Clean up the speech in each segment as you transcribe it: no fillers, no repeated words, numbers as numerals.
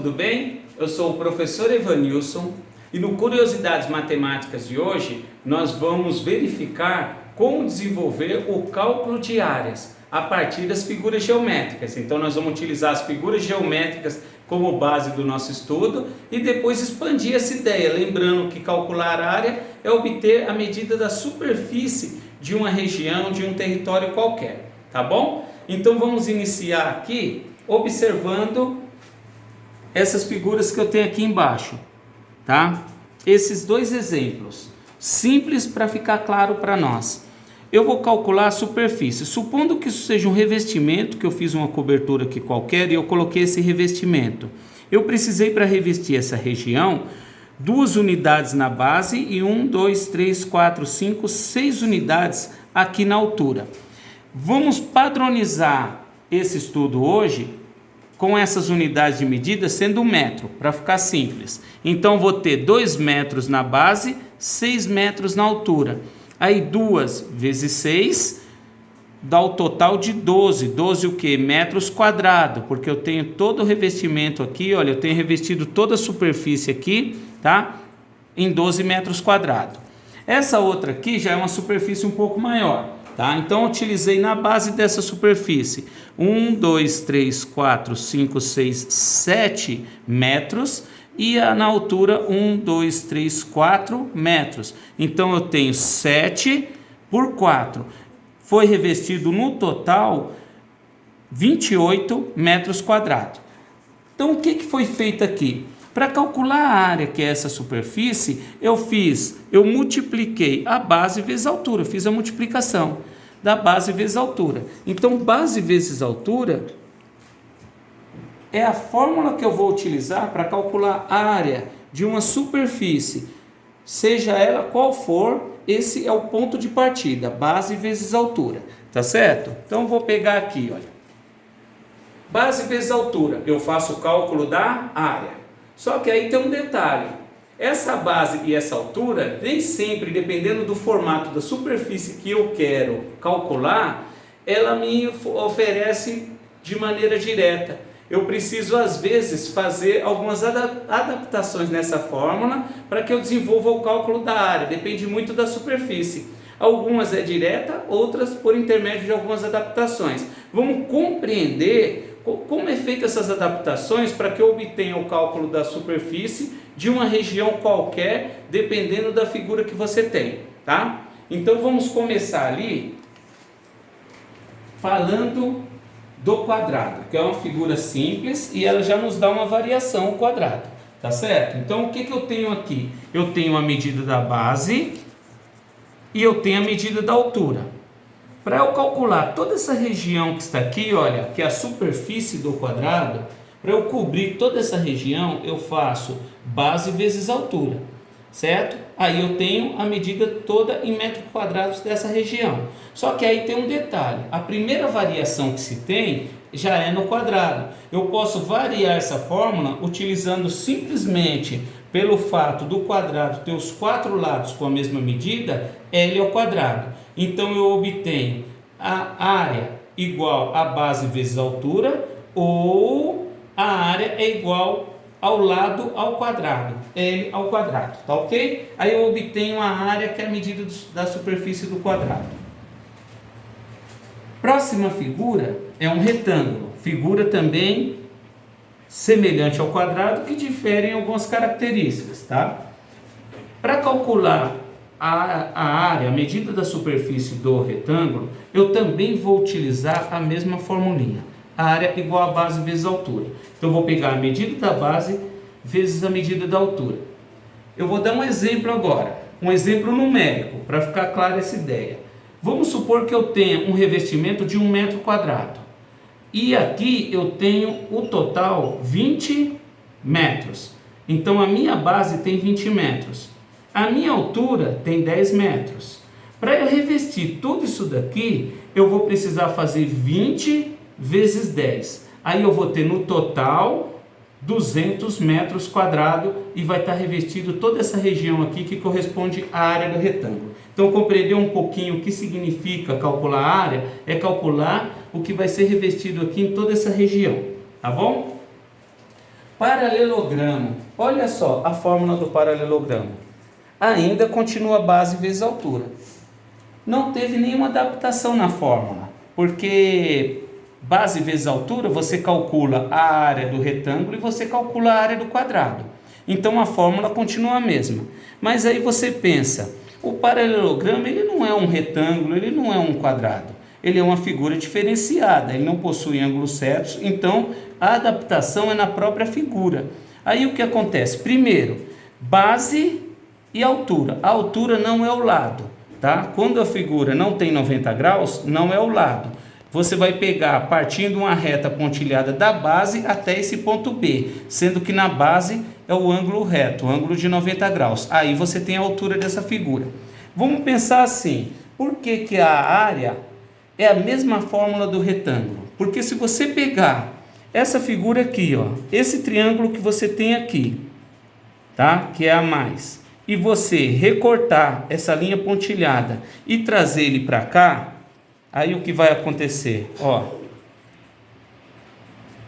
tudo bem? Eu sou o professor Evanilson e no Curiosidades Matemáticas de hoje nós vamos verificar como desenvolver o cálculo de áreas a partir das figuras geométricas. Então nós vamos utilizar as figuras geométricas como base do nosso estudo e depois expandir essa ideia, lembrando que calcular área é obter a medida da superfície de uma região, de um território qualquer, tá bom? Então vamos iniciar aqui observando essas figuras que eu tenho aqui embaixo, tá? Esses dois exemplos, simples para ficar claro para nós. Eu vou calcular a superfície, supondo que isso seja um revestimento, que eu fiz uma cobertura aqui qualquer e eu coloquei esse revestimento. Eu precisei para revestir essa região 2 unidades na base e 1, 2, 3, 4, 5, 6 unidades aqui na altura. Vamos padronizar esse estudo hoje com essas unidades de medida sendo 1 metro, para ficar simples. Então, vou ter 2 metros na base, 6 metros na altura. Aí, 2 vezes 6 dá o total de 12. 12 o quê? Metros quadrados, porque eu tenho todo o revestimento aqui, olha, eu tenho revestido toda a superfície aqui, tá? Em 12 metros quadrados. Essa outra aqui já é uma superfície um pouco maior. Tá? Então, eu utilizei na base dessa superfície 1, 2, 3, 4, 5, 6, 7 metros e na altura 1, 2, 3, 4 metros. Então, eu tenho 7 por 4. Foi revestido no total 28 metros quadrados. Então, o que foi feito aqui? Para calcular a área que é essa superfície, eu multipliquei a base vezes a altura, fiz a multiplicação da base vezes a altura. Então, base vezes altura é a fórmula que eu vou utilizar para calcular a área de uma superfície, seja ela qual for, esse é o ponto de partida, base vezes altura, tá certo? Então, vou pegar aqui, olha, base vezes altura, eu faço o cálculo da área. Só que aí tem um detalhe, essa base e essa altura, nem sempre, dependendo do formato da superfície que eu quero calcular, ela me oferece de maneira direta. Eu preciso, às vezes, fazer algumas adaptações nessa fórmula para que eu desenvolva o cálculo da área, depende muito da superfície. Algumas é direta, outras por intermédio de algumas adaptações. Vamos compreender como é feita essas adaptações para que eu obtenha o cálculo da superfície de uma região qualquer, dependendo da figura que você tem, tá? Então vamos começar ali falando do quadrado, que é uma figura simples e ela já nos dá uma variação ao quadrado, tá certo? Então o que eu tenho aqui? Eu tenho a medida da base e eu tenho a medida da altura. Para eu calcular toda essa região que está aqui, olha, que é a superfície do quadrado, para eu cobrir toda essa região, eu faço base vezes altura, certo? Aí eu tenho a medida toda em metros quadrados dessa região. Só que aí tem um detalhe, a primeira variação que se tem já é no quadrado. Eu posso variar essa fórmula utilizando simplesmente pelo fato do quadrado ter os 4 lados com a mesma medida, L ao quadrado. Então eu obtenho a área igual a base vezes a altura, ou a área é igual ao lado ao quadrado, L ao quadrado, tá ok? Aí eu obtenho a área que é a medida da superfície do quadrado. Próxima figura é um retângulo, figura também semelhante ao quadrado, que difere em algumas características, tá? Para calcular a área, a medida da superfície do retângulo, eu também vou utilizar a mesma formulinha. A área igual a base vezes a altura. Então, eu vou pegar a medida da base vezes a medida da altura. Eu vou dar um exemplo agora, um exemplo numérico, para ficar clara essa ideia. Vamos supor que eu tenha um revestimento de 1 metro quadrado. E aqui eu tenho o total 20 metros. Então, a minha base tem 20 metros. A minha altura tem 10 metros. Para eu revestir tudo isso daqui, eu vou precisar fazer 20 vezes 10. Aí eu vou ter no total 200 metros quadrados e vai estar revestido toda essa região aqui que corresponde à área do retângulo. Então, compreender um pouquinho o que significa calcular a área é calcular o que vai ser revestido aqui em toda essa região, tá bom? Paralelogramo. Olha só a fórmula do paralelogramo. Ainda continua base vezes altura. Não teve nenhuma adaptação na fórmula, porque base vezes altura você calcula a área do retângulo e você calcula a área do quadrado. Então a fórmula continua a mesma. Mas aí você pensa, o paralelogramo ele não é um retângulo, ele não é um quadrado. Ele é uma figura diferenciada, ele não possui ângulos certos, então a adaptação é na própria figura. Aí o que acontece? Primeiro, base e altura. A altura não é o lado, tá? Quando a figura não tem 90 graus, não é o lado. Você vai pegar partindo uma reta pontilhada da base até esse ponto B, sendo que na base é o ângulo reto, o ângulo de 90 graus. Aí você tem a altura dessa figura. Vamos pensar assim, por que a área é a mesma fórmula do retângulo? Porque se você pegar essa figura aqui, ó, esse triângulo que você tem aqui, tá? Que é a mais, e você recortar essa linha pontilhada e trazer ele para cá, aí o que vai acontecer? Ó,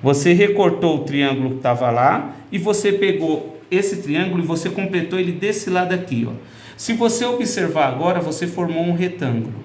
você recortou o triângulo que estava lá e você pegou esse triângulo e você completou ele desse lado aqui, ó. Se você observar agora, você formou um retângulo,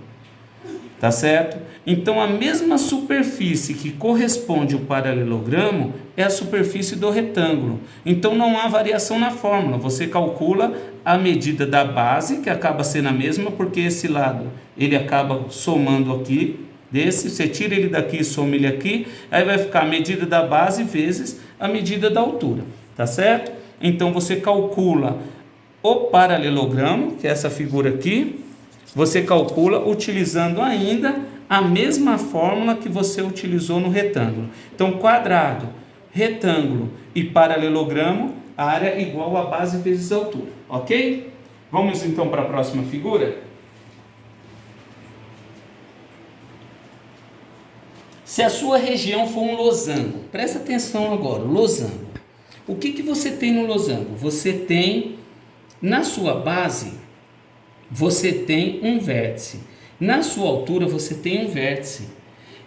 tá certo? Então a mesma superfície que corresponde ao paralelogramo é a superfície do retângulo. Então não há variação na fórmula, você calcula a medida da base, que acaba sendo a mesma, porque esse lado ele acaba somando aqui, desse, você tira ele daqui e soma ele aqui, aí vai ficar a medida da base vezes a medida da altura, tá certo? Então você calcula o paralelogramo, que é essa figura aqui, você calcula utilizando ainda a mesma fórmula que você utilizou no retângulo. Então quadrado, retângulo e paralelogramo, a área é igual a base vezes a altura, ok? Vamos então para a próxima figura? Se a sua região for um losango, presta atenção agora, losango. O que você tem no losango? Você tem, na sua base, você tem um vértice. Na sua altura, você tem um vértice.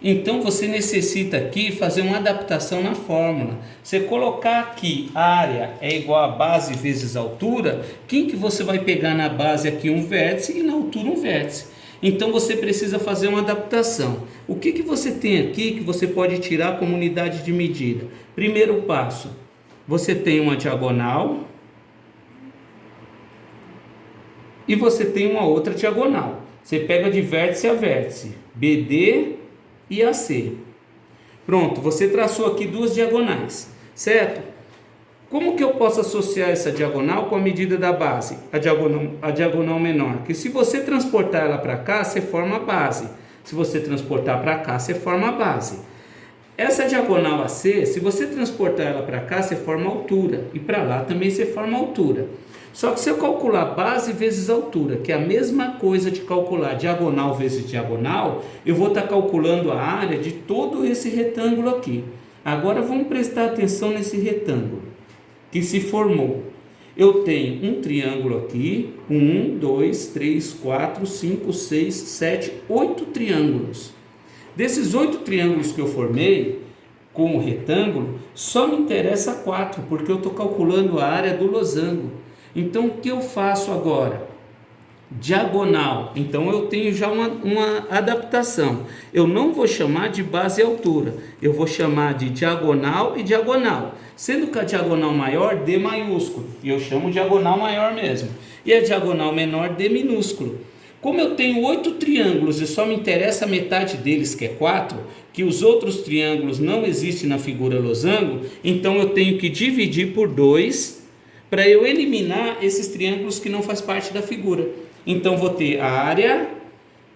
Então, você necessita aqui fazer uma adaptação na fórmula. Você colocar aqui a área é igual a base vezes a altura, quem que você vai pegar na base aqui um vértice e na altura um vértice? Então você precisa fazer uma adaptação. O que você tem aqui que você pode tirar como unidade de medida? Primeiro passo, você tem uma diagonal e você tem uma outra diagonal. Você pega de vértice a vértice, BD e AC. Pronto, você traçou aqui duas diagonais, certo? Como que eu posso associar essa diagonal com a medida da base? A diagonal menor. Que se você transportar ela para cá, você forma a base. Se você transportar para cá, você forma a base. Essa diagonal AC, se você transportar ela para cá, você forma a altura. E para lá também você forma a altura. Só que se eu calcular base vezes altura, que é a mesma coisa de calcular diagonal vezes diagonal, eu vou estar calculando a área de todo esse retângulo aqui. Agora vamos prestar atenção nesse retângulo que se formou. Eu tenho um triângulo aqui, 1, 2, 3, 4, 5, 6, 7, 8 triângulos. Desses 8 triângulos que eu formei com o retângulo, só me interessa 4, porque eu estou calculando a área do losango. Então o que eu faço agora? Diagonal. Então eu tenho já uma adaptação. Eu não vou chamar de base e altura, eu vou chamar de diagonal e diagonal. Sendo que a diagonal maior, D maiúsculo, e eu chamo diagonal maior mesmo. E a diagonal menor, D minúsculo. Como eu tenho 8 triângulos e só me interessa a metade deles, que é 4, que os outros triângulos não existem na figura losango, então eu tenho que dividir por 2 para eu eliminar esses triângulos que não faz parte da figura. Então vou ter a área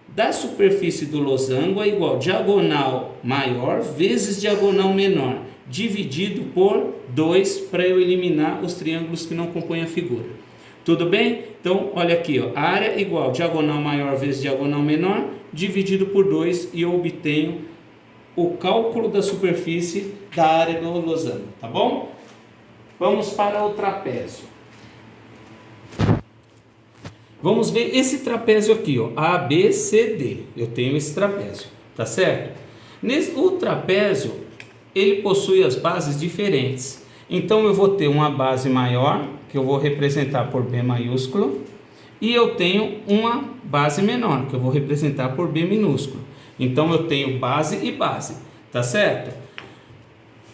da superfície do losango é igual a diagonal maior vezes diagonal menor, dividido por 2 para eu eliminar os triângulos que não compõem a figura. Tudo bem? Então olha aqui, ó, a área é igual a diagonal maior vezes diagonal menor, dividido por 2, e eu obtenho o cálculo da superfície da área do losango, tá bom? Vamos para o trapézio. Vamos ver esse trapézio aqui, ó, ABCD. Eu tenho esse trapézio, tá certo? O trapézio, ele possui as bases diferentes. Então eu vou ter uma base maior, que eu vou representar por B maiúsculo, e eu tenho uma base menor, que eu vou representar por B minúsculo. Então eu tenho base e base, tá certo?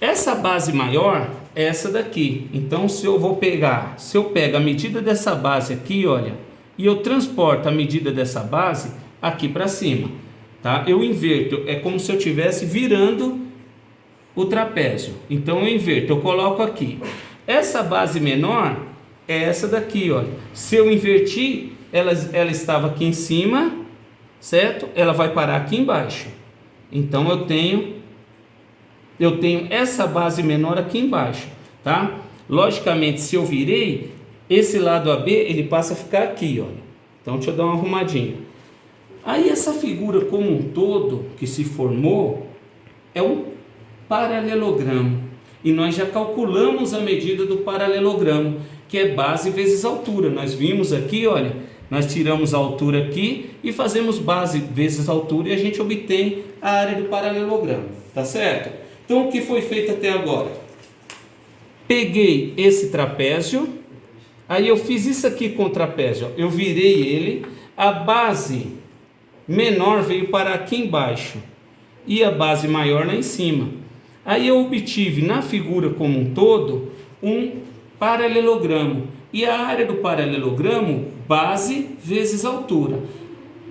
Essa base maior é essa daqui. Então se eu pego a medida dessa base aqui, olha, e eu transporto a medida dessa base aqui para cima, tá? Eu inverto, é como se eu estivesse virando o trapézio. Então eu inverto, eu coloco aqui. Essa base menor é essa daqui, olha. Se eu invertir, ela estava aqui em cima, certo? Ela vai parar aqui embaixo. Então eu tenho essa base menor aqui embaixo, tá? Logicamente, se eu virei, esse lado AB, ele passa a ficar aqui, olha. Então deixa eu dar uma arrumadinha. Aí essa figura como um todo que se formou é um paralelogramo. E nós já calculamos a medida do paralelogramo, que é base vezes altura. Nós vimos aqui, olha, nós tiramos a altura aqui e fazemos base vezes altura e a gente obtém a área do paralelogramo, tá certo? Então o que foi feito até agora? Peguei esse trapézio, aí eu fiz isso aqui com o trapézio, eu virei ele, a base menor veio para aqui embaixo e a base maior lá em cima. Aí eu obtive na figura como um todo um paralelogramo. E a área do paralelogramo, base vezes altura.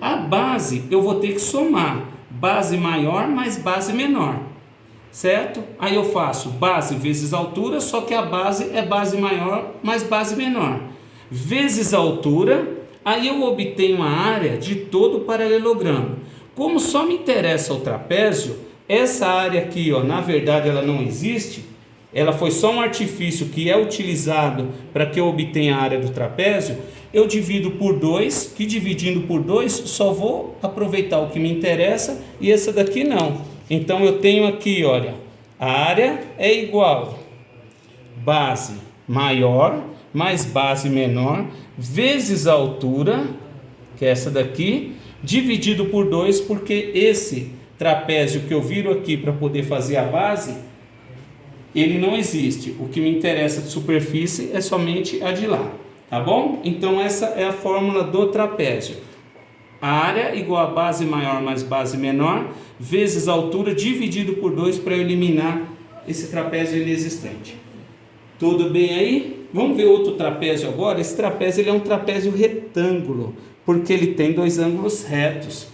A base eu vou ter que somar base maior mais base menor, certo? Aí eu faço base vezes altura, só que a base é base maior mais base menor. Vezes altura, aí eu obtenho a área de todo o paralelogramo. Como só me interessa o trapézio, essa área aqui, ó, na verdade ela não existe, ela foi só um artifício que é utilizado para que eu obtenha a área do trapézio. Eu divido por 2, que dividindo por 2 só vou aproveitar o que me interessa e essa daqui não. Então eu tenho aqui, olha, a área é igual base maior mais base menor vezes a altura, que é essa daqui, dividido por 2, porque esse trapézio que eu viro aqui para poder fazer a base, ele não existe. O que me interessa de superfície é somente a de lá, tá bom? Então essa é a fórmula do trapézio. A área igual a base maior mais base menor vezes a altura dividido por 2 para eliminar esse trapézio inexistente. Tudo bem aí? Vamos ver outro trapézio agora. Esse trapézio ele é um trapézio retângulo, porque ele tem 2 ângulos retos.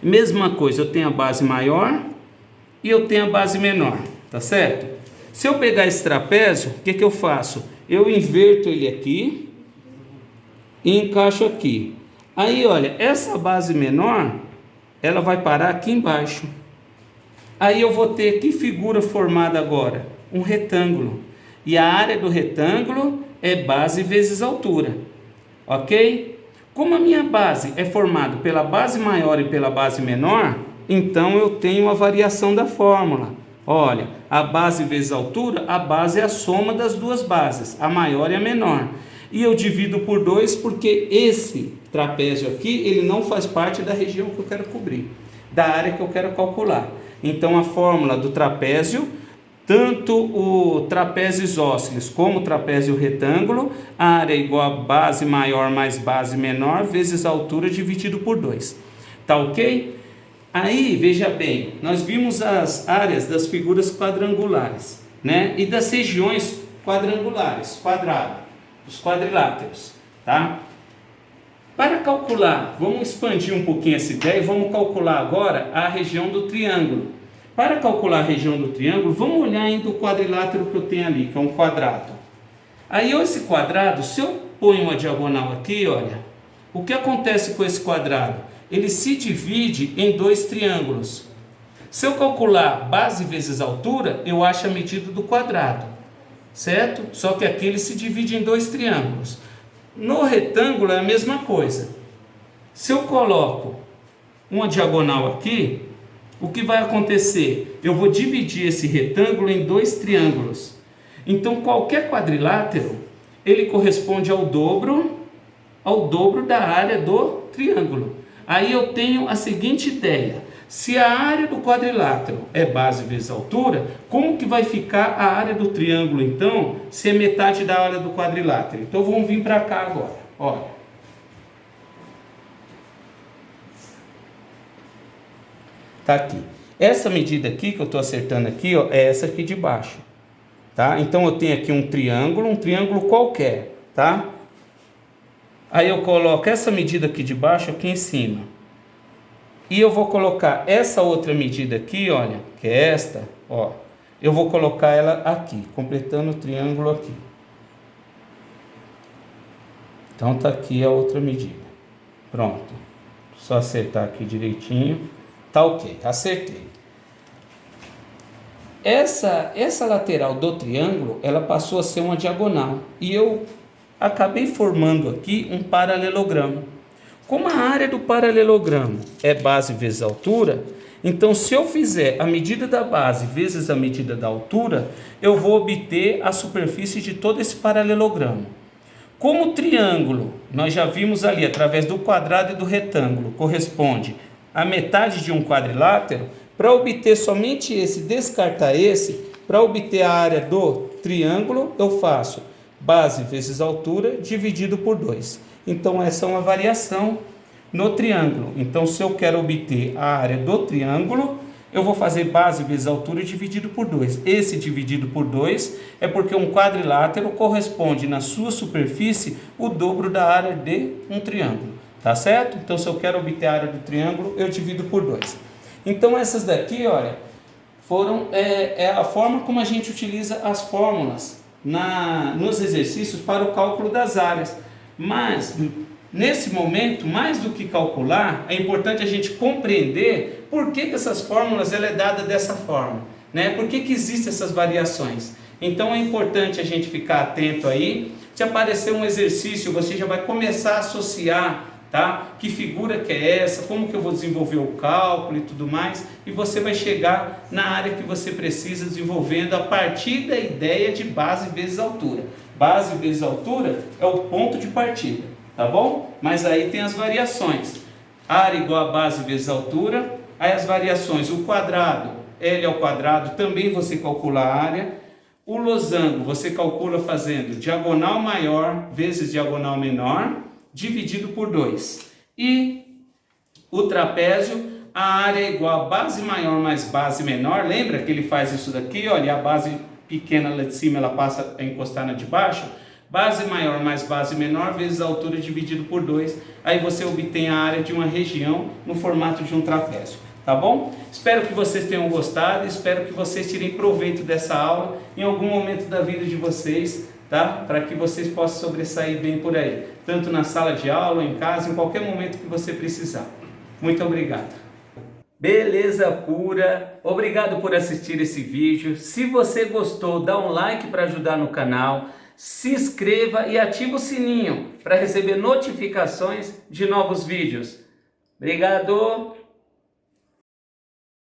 Mesma coisa, eu tenho a base maior e eu tenho a base menor, tá certo? Se eu pegar esse trapézio, o que eu faço? Eu inverto ele aqui e encaixo aqui. Aí, olha, essa base menor, ela vai parar aqui embaixo. Aí eu vou ter que figura formada agora? Um retângulo. E a área do retângulo é base vezes altura, ok? Como a minha base é formada pela base maior e pela base menor, então eu tenho a variação da fórmula. Olha, a base vezes a altura, a base é a soma das duas bases, a maior e a menor. E eu divido por 2 porque esse trapézio aqui, ele não faz parte da região que eu quero cobrir, da área que eu quero calcular. Então a fórmula do trapézio, tanto o trapézio isósceles como o trapézio retângulo, a área é igual a base maior mais base menor vezes a altura dividido por 2. Tá ok? Aí, veja bem, nós vimos as áreas das figuras quadrangulares, né? E das regiões quadrangulares, quadrado, os quadriláteros, tá? Para calcular, vamos expandir um pouquinho essa ideia e vamos calcular agora a região do triângulo. Para calcular a região do triângulo, vamos olhar ainda o quadrilátero que eu tenho ali, que é um quadrado. Aí esse quadrado, se eu ponho uma diagonal aqui, olha, o que acontece com esse quadrado? Ele se divide em 2 triângulos. Se eu calcular base vezes altura, eu acho a medida do quadrado, certo? Só que aqui ele se divide em 2 triângulos. No retângulo é a mesma coisa. Se eu coloco uma diagonal aqui, o que vai acontecer? Eu vou dividir esse retângulo em 2 triângulos. Então qualquer quadrilátero, ele corresponde ao dobro da área do triângulo. Aí eu tenho a seguinte ideia: Se a área do quadrilátero é base vezes altura, como que vai ficar a área do triângulo, então, se é metade da área do quadrilátero? Então, vamos vir para cá agora. Olha. Tá aqui. Essa medida aqui, que eu estou acertando aqui, ó, é essa aqui de baixo. Tá? Então, eu tenho aqui um triângulo qualquer, tá? Aí eu coloco essa medida aqui de baixo aqui em cima. E eu vou colocar essa outra medida aqui, olha, que é esta, ó. Eu vou colocar ela aqui, completando o triângulo aqui. Então tá aqui a outra medida. Pronto. Só acertar aqui direitinho. Tá ok, acertei. Essa lateral do triângulo, ela passou a ser uma diagonal. E eu acabei formando aqui um paralelogramo. Como a área do paralelogramo é base vezes altura, então se eu fizer a medida da base vezes a medida da altura, eu vou obter a superfície de todo esse paralelogramo. Como o triângulo, nós já vimos ali, através do quadrado e do retângulo, corresponde a metade de um quadrilátero, para obter somente esse, descartar esse, para obter a área do triângulo, eu faço base vezes altura dividido por 2. Então, essa é uma variação no triângulo. Então, se eu quero obter a área do triângulo, eu vou fazer base vezes altura dividido por 2. Esse dividido por 2 é porque um quadrilátero corresponde na sua superfície o dobro da área de um triângulo. Tá certo? Então, se eu quero obter a área do triângulo, eu divido por 2. Então, essas daqui, olha, foram a forma como a gente utiliza as fórmulas nos exercícios para o cálculo das áreas. Mas, nesse momento, mais do que calcular, é importante a gente compreender por que essas fórmulas ela é dada dessa forma, né? Por que existem essas variações. Então, é importante a gente ficar atento aí. Se aparecer um exercício, você já vai começar a associar, tá? Que figura que é essa, como que eu vou desenvolver o cálculo e tudo mais, e você vai chegar na área que você precisa desenvolvendo a partir da ideia de base vezes altura. Base vezes altura é o ponto de partida, tá bom? Mas aí tem as variações. Área igual a base vezes altura, aí as variações, o quadrado, L ao quadrado, também você calcula a área. O losango você calcula fazendo diagonal maior vezes diagonal menor, dividido por 2. E o trapézio, a área é igual a base maior mais base menor. Lembra que ele faz isso daqui? Olha, a base pequena lá de cima, ela passa a encostar na de baixo. Base maior mais base menor vezes a altura dividido por 2. Aí você obtém a área de uma região no formato de um trapézio. Tá bom? Espero que vocês tenham gostado. Espero que vocês tirem proveito dessa aula em algum momento da vida de vocês, tá? Para que vocês possam sobressair bem por aí. Tanto na sala de aula, em casa, em qualquer momento que você precisar. Muito obrigado. Beleza pura, obrigado por assistir esse vídeo. Se você gostou, dá um like para ajudar no canal, se inscreva e ativa o sininho para receber notificações de novos vídeos. Obrigado!